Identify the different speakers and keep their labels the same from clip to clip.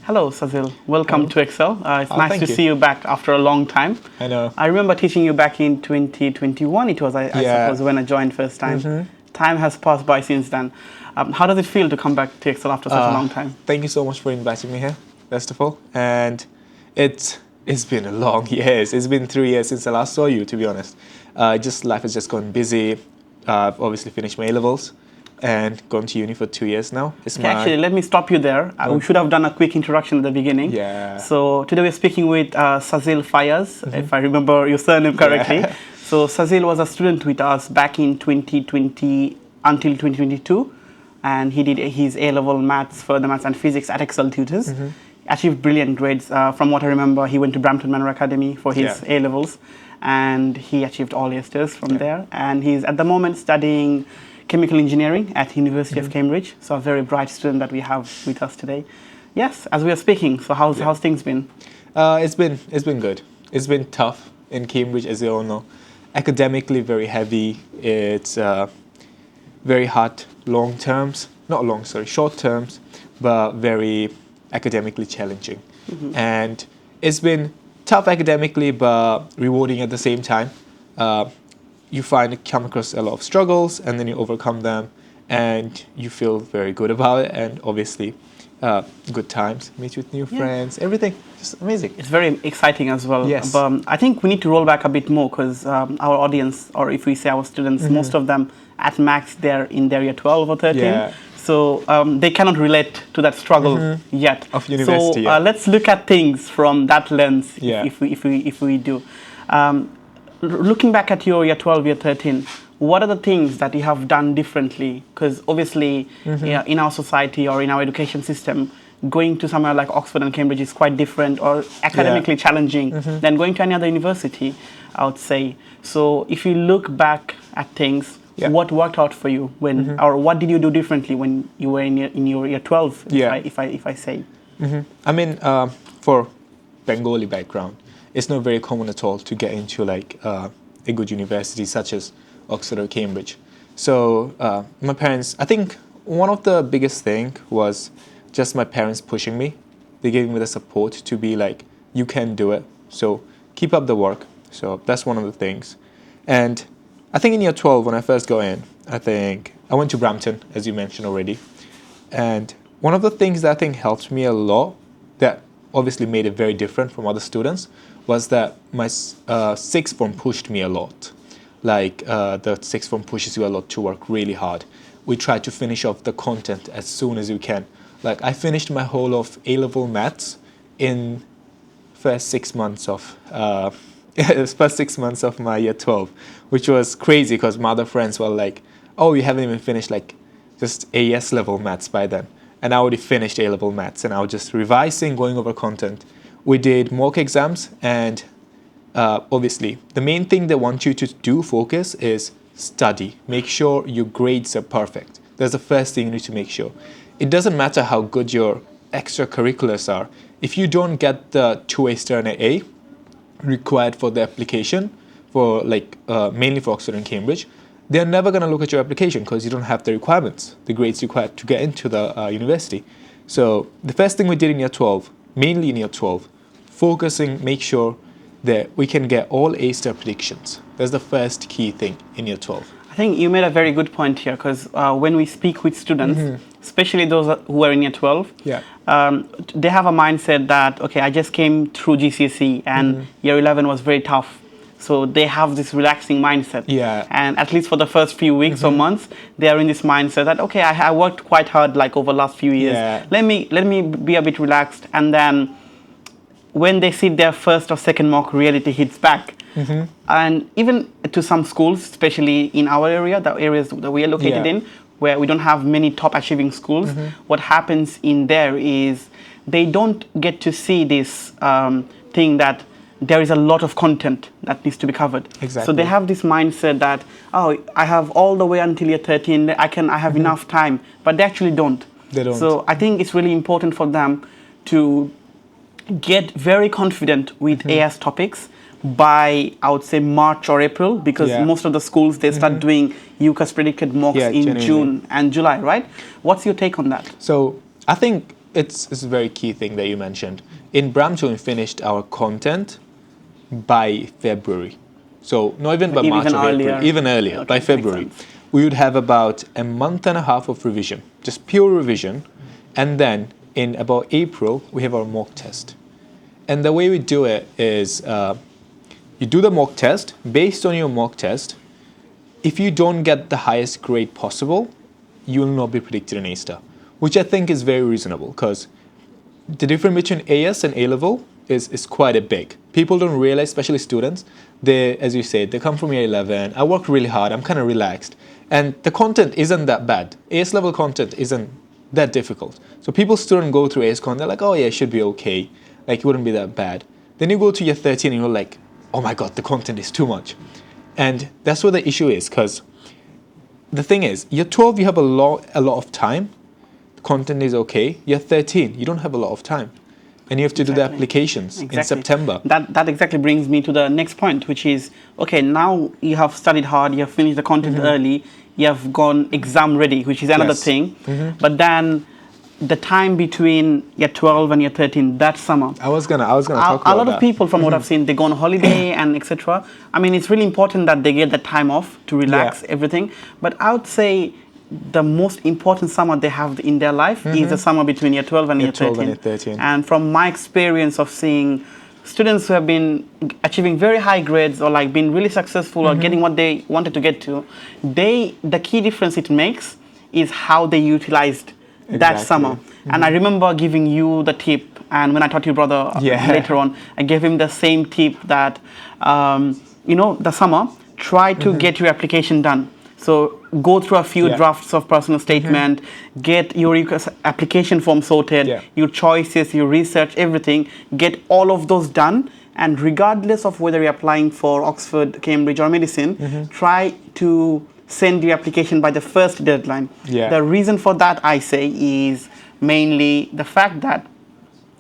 Speaker 1: Hello, Sazil. Welcome
Speaker 2: Hello.
Speaker 1: to Excel. It's nice
Speaker 2: Thank
Speaker 1: to
Speaker 2: you.
Speaker 1: see you back after a long time.
Speaker 2: I know.
Speaker 1: I remember teaching you back in 2021. It was, I
Speaker 2: Yeah.
Speaker 1: suppose, when I joined first time. Time has passed by since then. How does it feel to come back to Excel after such a long time?
Speaker 2: Thank you so much for inviting me here, first of all. And it's been a long years. It's been 3 years since I last saw you, to be honest. Just life has just gone busy. I've obviously finished my A-levels and gone to uni for 2 years now.
Speaker 1: Okay, actually, let me stop you there. We should have done a quick introduction at the beginning.
Speaker 2: Yeah.
Speaker 1: So today we're speaking with Sazil Fayaz, if I remember your surname correctly.
Speaker 2: Yeah.
Speaker 1: So Sazil was a student with us back in 2020 until 2022, and he did his A-level maths, further maths and physics at Excel Tutors. Achieved brilliant grades. From what I remember, he went to Brampton Manor Academy for his A-levels, and he achieved all A-stars from there. And he's at the moment studying chemical engineering at University of Cambridge. So a very bright student that we have with us today. Yes, as we are speaking. So how's things been?
Speaker 2: It's been good. It's been tough in Cambridge, as you all know. Academically very heavy. It's very hard short terms, but very academically challenging. And it's been tough academically, but rewarding at the same time. You come across a lot of struggles, and then you overcome them, and you feel very good about it. And obviously, good times, meet with new friends, everything, just amazing.
Speaker 1: It's very exciting as well.
Speaker 2: Yes.
Speaker 1: But I think we need to roll back a bit more because our audience, or if we say our students, most of them at max they're in their year 12 or 13.
Speaker 2: Yeah.
Speaker 1: So they cannot relate to that struggle yet.
Speaker 2: Of university.
Speaker 1: So let's look at things from that lens.
Speaker 2: Yeah.
Speaker 1: If we do. Looking back at your year 12, year 13, what are the things that you have done differently? Because obviously, in our society or in our education system, going to somewhere like Oxford and Cambridge is quite different or academically challenging than going to any other university, I would say. So if you look back at things, what worked out for you when, or what did you do differently when you were in your year 12, if I say?
Speaker 2: I mean, for Bengali background, it's not very common at all to get into like a good university such as Oxford or Cambridge. So my parents, I think one of the biggest thing was just my parents pushing me. They gave me the support to be like, you can do it. So keep up the work. So that's one of the things. And I think in year 12, when I first got in, I went to Brampton, as you mentioned already. And one of the things that I think helped me a lot, that obviously made it very different from other students, was that my sixth form pushed me a lot. Like the sixth form pushes you a lot to work really hard. We try to finish off the content as soon as we can. Like I finished my whole of A-level maths in first 6 months of my year 12, which was crazy because my other friends were like, oh, you haven't even finished like just AS level maths by then. And I already finished A-level maths and I was just revising, going over content. We did mock exams, and obviously the main thing they want you to do, focus, is study. Make sure your grades are perfect. That's the first thing you need to make sure. It doesn't matter how good your extracurriculars are. If you don't get the 2A star and an A required for the application, for like mainly for Oxford and Cambridge, they're never going to look at your application because you don't have the requirements, the grades required to get into the university. So the first thing we did in year 12, mainly in year 12, focusing, make sure that we can get all A-star predictions. That's the first key thing in year 12.
Speaker 1: I think you made a very good point here because when we speak with students, especially those who are in year 12, they have a mindset that, okay, I just came through GCSE and year 11 was very tough. So they have this relaxing mindset. And at least for the first few weeks or months, they are in this mindset that, okay, I worked quite hard like over the last few years. Let me be a bit relaxed. And then when they see their first or second mock, reality hits back. And even to some schools, especially in our area, the areas that we are located in, where we don't have many top achieving schools, what happens in there is they don't get to see this thing that there is a lot of content that needs to be covered. So they have this mindset that, oh, I have all the way until year 13, I have enough time, but they actually don't.
Speaker 2: They don't.
Speaker 1: So I think it's really important for them to get very confident with AS topics by, I would say, March or April, because most of the schools, they start doing UCAS predicted mocks in
Speaker 2: genuinely.
Speaker 1: June and July, right? What's your take on that?
Speaker 2: So I think it's a very key thing that you mentioned. In Brampton, we finished our content by February. So not even by March or April, even earlier, by February. We would have about a month and a half of revision, just pure revision. And then in about April, we have our mock test. And the way we do it is you do the mock test. Based on your mock test, if you don't get the highest grade possible, you will not be predicted an A-star, which I think is very reasonable because the difference between AS and A-level is quite a big. People don't realize, especially students, as you said, they come from year 11, I worked really hard, I'm kind of relaxed. And the content isn't that bad. AS level content isn't that difficult. So students go through AS content, they're like, oh yeah, it should be okay. Like, it wouldn't be that bad. Then you go to year 13 and you're like, oh my God, the content is too much. And that's what the issue is, because the thing is, year 12, you have a lot of time. The content is okay. Year 13, you don't have a lot of time. And you have to do the applications in September.
Speaker 1: That exactly brings me to the next point, which is, okay, now you have studied hard, you have finished the content early, you have gone exam ready, which is another thing. But then the time between year 12 and year 13, that summer.
Speaker 2: I was gonna talk about that.
Speaker 1: A lot of people, from what I've seen, they go on holiday and etc. I mean, it's really important that they get the time off to relax, everything. But I would say the most important summer they have in their life is the summer between year 12 and year 13. And from my experience of seeing students who have been achieving very high grades or like being really successful or getting what they wanted to get to, the key difference it makes is how they utilized that summer. And I remember giving you the tip, and when I taught your brother later on, I gave him the same tip that, the summer, try to get your application done. So go through a few drafts of personal statement, get your application form sorted, your choices, your research, everything, get all of those done. And regardless of whether you're applying for Oxford, Cambridge or medicine, try to send your application by the first deadline. The reason for that, I say, is mainly the fact that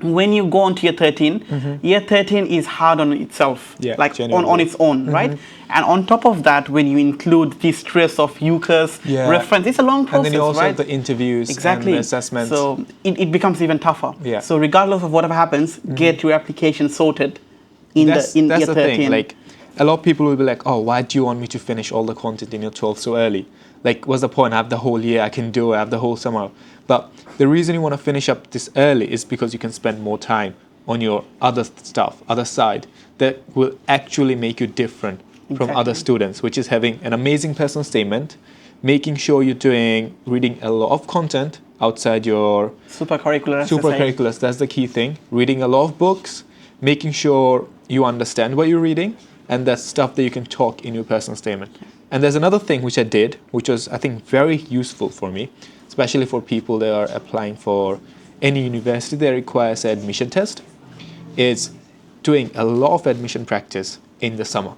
Speaker 1: when you go on to year 13, year 13 is hard on itself, like on its own, right? And on top of that, when you include the stress of UCAS, reference, it's a long process,
Speaker 2: and then you also have
Speaker 1: right?
Speaker 2: the interviews and the assessments.
Speaker 1: So it becomes even tougher. So regardless of whatever happens, get your application sorted in year 13.
Speaker 2: That's the thing. Like, a lot of people will be like, oh, why do you want me to finish all the content in year 12 so early? Like, what's the point? I have the whole year, I can do it, I have the whole summer. But the reason you want to finish up this early is because you can spend more time on your other stuff, other side, that will actually make you different from other students, which is having an amazing personal statement, making sure you're reading a lot of content outside your supercurriculars. That's the key thing. Reading a lot of books, making sure you understand what you're reading, and that's stuff that you can talk in your personal statement. And there's another thing which I did, which was, I think, very useful for me, especially for people that are applying for any university that requires an admission test, is doing a lot of admission practice in the summer.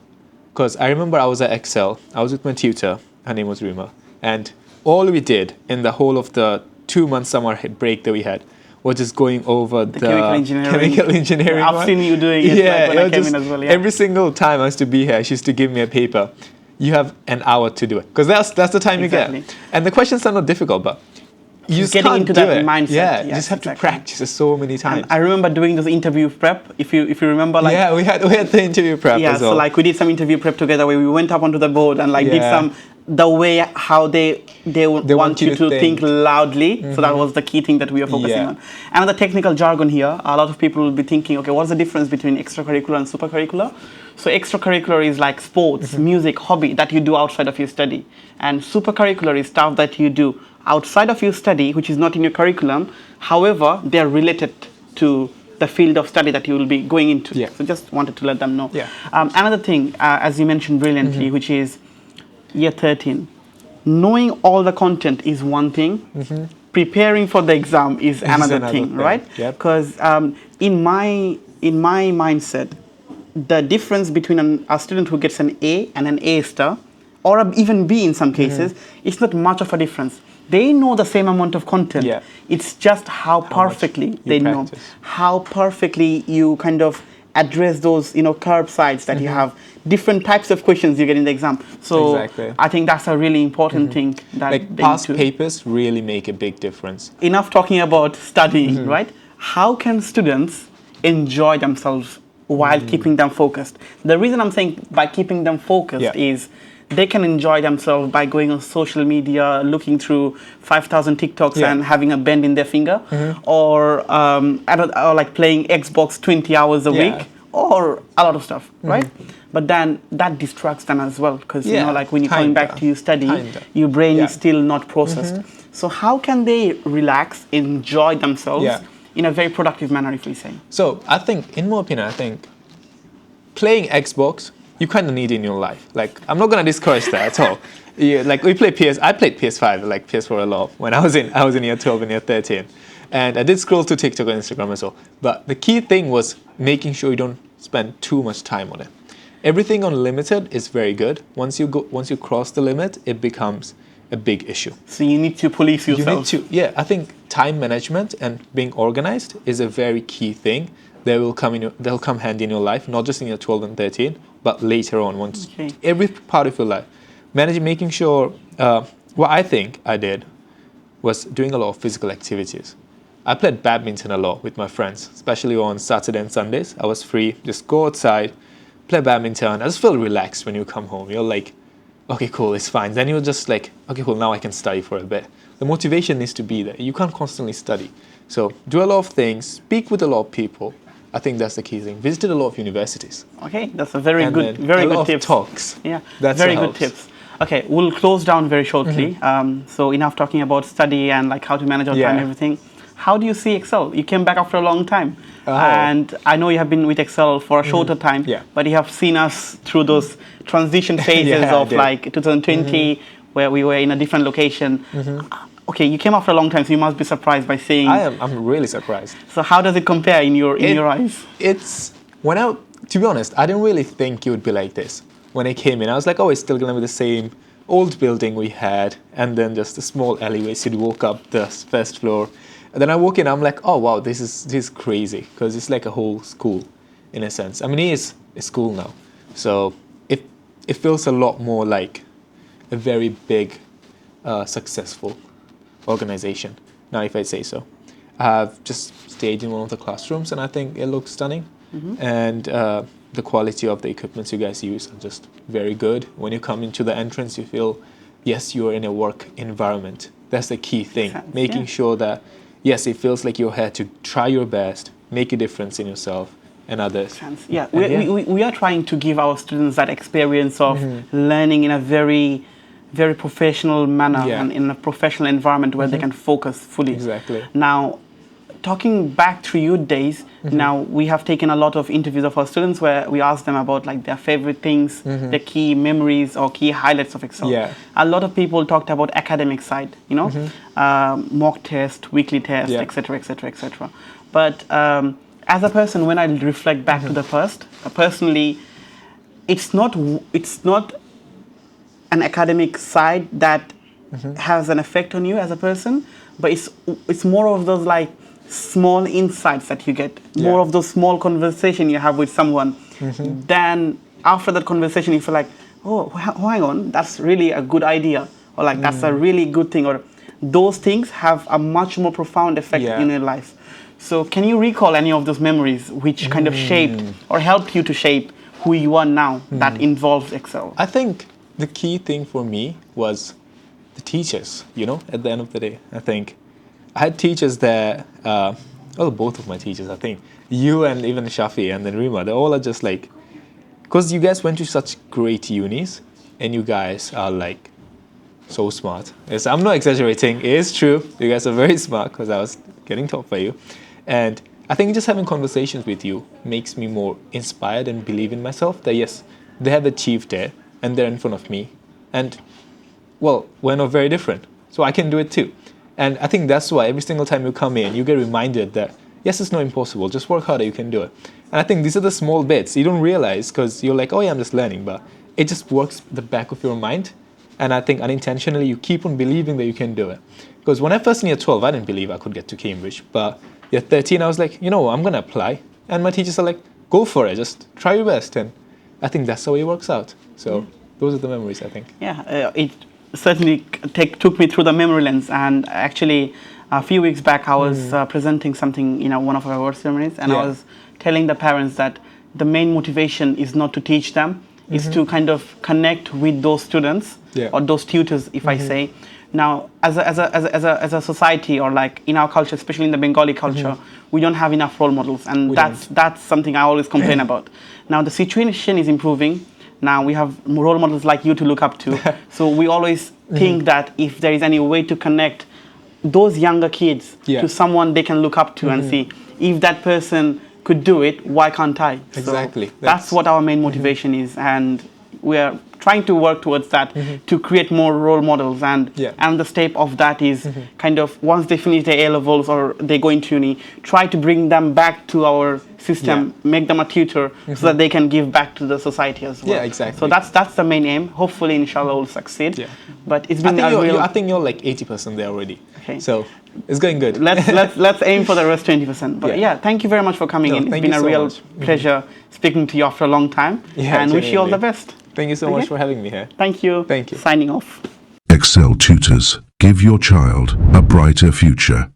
Speaker 2: Because I remember I was at Excel, I was with my tutor, her name was Rima, and all we did in the whole of the 2-month summer break that we had was just going over the chemical engineering.
Speaker 1: I've seen you doing it when I came in as well.
Speaker 2: Every single time I used to be here, she used to give me a paper. You have an hour to do it. Because that's the time you get. And the questions are not difficult, but you just
Speaker 1: getting
Speaker 2: can't
Speaker 1: into
Speaker 2: do
Speaker 1: that
Speaker 2: it.
Speaker 1: mindset.
Speaker 2: Yeah, you just have to practice it so many times.
Speaker 1: And I remember doing this interview prep. If you remember, like
Speaker 2: we had the interview prep. as well.
Speaker 1: So like we did some interview prep together where we went up onto the board and like did some the way how they want you to think loudly. So that was the key thing that we were focusing on. Another technical jargon here. A lot of people will be thinking, okay, what's the difference between extracurricular and supercurricular? So extracurricular is like sports, music, hobby that you do outside of your study. And supercurricular is stuff that you do outside of your study, which is not in your curriculum. However, they are related to the field of study that you will be going into. So just wanted to let them know. Another thing, as you mentioned brilliantly, which is year 13. Knowing all the content is one thing. Preparing for the exam is another thing, right? Because in my mindset, the difference between a student who gets an A and an A star, or even B in some cases, it's not much of a difference. They know the same amount of content. It's just how perfectly they know, how perfectly you kind of address those, curb sides that you have, different types of questions you get in the exam. So
Speaker 2: Exactly.
Speaker 1: I think that's a really important thing that
Speaker 2: Like
Speaker 1: they
Speaker 2: past
Speaker 1: need to-
Speaker 2: papers really make a big difference.
Speaker 1: Enough talking about studying, right? How can students enjoy themselves while keeping them focused? The reason I'm saying by keeping them focused is they can enjoy themselves by going on social media, looking through 5,000 TikToks and having a bend in their finger, or or like playing Xbox 20 hours a week, or a lot of stuff, right? But then that distracts them as well, because like when you're coming back to your study, your brain is still not processed. So how can they relax, enjoy themselves in a very productive manner, if we say?
Speaker 2: So I think, in my opinion, I think playing Xbox, you kind of need in your life. Like, I'm not gonna discourage that at all. Yeah, like I played PS5, like PS4 a lot when I was in year 12 and year 13, and I did scroll to TikTok and Instagram as well. But the key thing was making sure you don't spend too much time on it. Everything unlimited is very good. Once you cross the limit, it becomes a big issue.
Speaker 1: So you need to police yourself.
Speaker 2: I think time management and being organized is a very key thing. They'll come handy in your life, not just in your 12 and 13, but later on, once every part of your life. Making sure, what I think I did was doing a lot of physical activities. I played badminton a lot with my friends, especially on Saturday and Sundays. I was free, just go outside, play badminton. I just feel relaxed when you come home. You're like, okay, cool, it's fine. Then you're just like, okay, cool, now I can study for a bit. The motivation needs to be there. You can't constantly study. So do a lot of things, speak with a lot of people. I think that's the key thing. Visited a lot of universities.
Speaker 1: Okay, that's a very good tip.
Speaker 2: Talks.
Speaker 1: Yeah, that's very good tips. Okay, we'll close down very shortly. So enough talking about study and like how to manage our time and everything. How do you see Excel? You came back after a long time. And I know you have been with Excel for a shorter time, but you have seen us through those transition phases of like 2020, where we were in a different location. Okay, you came after a long time, so you must be surprised by seeing.
Speaker 2: I'm really surprised.
Speaker 1: So how does it compare in your eyes?
Speaker 2: To be honest, I didn't really think it would be like this. When I came in, I was like, oh, it's still gonna be the same old building we had, and then just a small alleyway. So you'd walk up the first floor, and then I walk in, I'm like, oh wow, this is crazy, because it's like a whole school, in a sense. I mean, it is a school now, so it feels a lot more like a very big, successful organization. Now, if I say so, I've just stayed in one of the classrooms, and I think it looks stunning, and the quality of the equipment you guys use are just very good. When you come into the entrance, you feel, yes, you're in a work environment. That's the key thing, making sure that, yes, it feels like you're here to try your best, make a difference in yourself and others.
Speaker 1: Yeah, we are trying to give our students that experience of learning in a very, very professional manner and in a professional environment where they can focus fully.
Speaker 2: Exactly.
Speaker 1: Now, talking back through your days, now we have taken a lot of interviews of our students where we ask them about like their favorite things, their key memories or key highlights of Excel. A lot of people talked about academic side, mock test, weekly test, etc., etc., etc. But as a person, when I reflect back to the past, personally, it's not an academic side that has an effect on you as a person, but it's more of those like small insights that you get, more of those small conversation you have with someone. Then after that conversation, you feel like, oh, hang on, that's really a good idea, or like that's a really good thing, or those things have a much more profound effect in your life. So can you recall any of those memories which kind of shaped or helped you to shape who you are now that involves Excel?
Speaker 2: I think the key thing for me was the teachers, at the end of the day. I think I had teachers that, both of my teachers, I think, you and even Shafi and then Rima, they all are just like, because you guys went to such great unis and you guys are like so smart. Yes, I'm not exaggerating, it is true. You guys are very smart because I was getting taught by you. And I think just having conversations with you makes me more inspired and believe in myself that yes, they have achieved it and they're in front of me. And well, we're not very different, so I can do it too. And I think that's why every single time you come in, you get reminded that, yes, it's not impossible, just work harder, you can do it. And I think these are the small bits you don't realize because you're like, oh yeah, I'm just learning, but it just works the back of your mind. And I think unintentionally, you keep on believing that you can do it. Because when I first in year 12, I didn't believe I could get to Cambridge. But year 13, I was like, I'm going to apply. And my teachers are like, go for it. Just try your best, and I think that's the way it works out. So those are the memories, I think.
Speaker 1: Yeah, it certainly took me through the memory lens. And actually, a few weeks back, I was presenting something in one of our award ceremonies, and I was telling the parents that the main motivation is not to teach them, is to kind of connect with those students or those tutors, if I say. Now, as a society, or like in our culture, especially in the Bengali culture, we don't have enough role models, and that's something I always complain about. Now, the situation is improving. Now we have role models like you to look up to. So we always think that if there is any way to connect those younger kids to someone they can look up to and see, if that person could do it, why can't I?
Speaker 2: Exactly.
Speaker 1: So that's what our main motivation is, and we are trying to work towards that to create more role models. And the step of that is kind of, once they finish their A-levels or they go into uni, try to bring them back to our system, make them a tutor so that they can give back to the society as well.
Speaker 2: Yeah, exactly.
Speaker 1: So that's the main aim. Hopefully, inshallah, we'll succeed.
Speaker 2: Yeah.
Speaker 1: But it's been
Speaker 2: I think you're like 80% there already.
Speaker 1: Okay.
Speaker 2: So it's going good.
Speaker 1: Let's aim for the rest 20%. But yeah, thank you very much for coming in. It's been a real pleasure speaking to you after a long time.
Speaker 2: Yeah,
Speaker 1: and wish you all the best.
Speaker 2: Thank you so much for having me here.
Speaker 1: Thank you.
Speaker 2: Thank you.
Speaker 1: Signing off.
Speaker 3: Excel Tutors. Give your child a brighter future.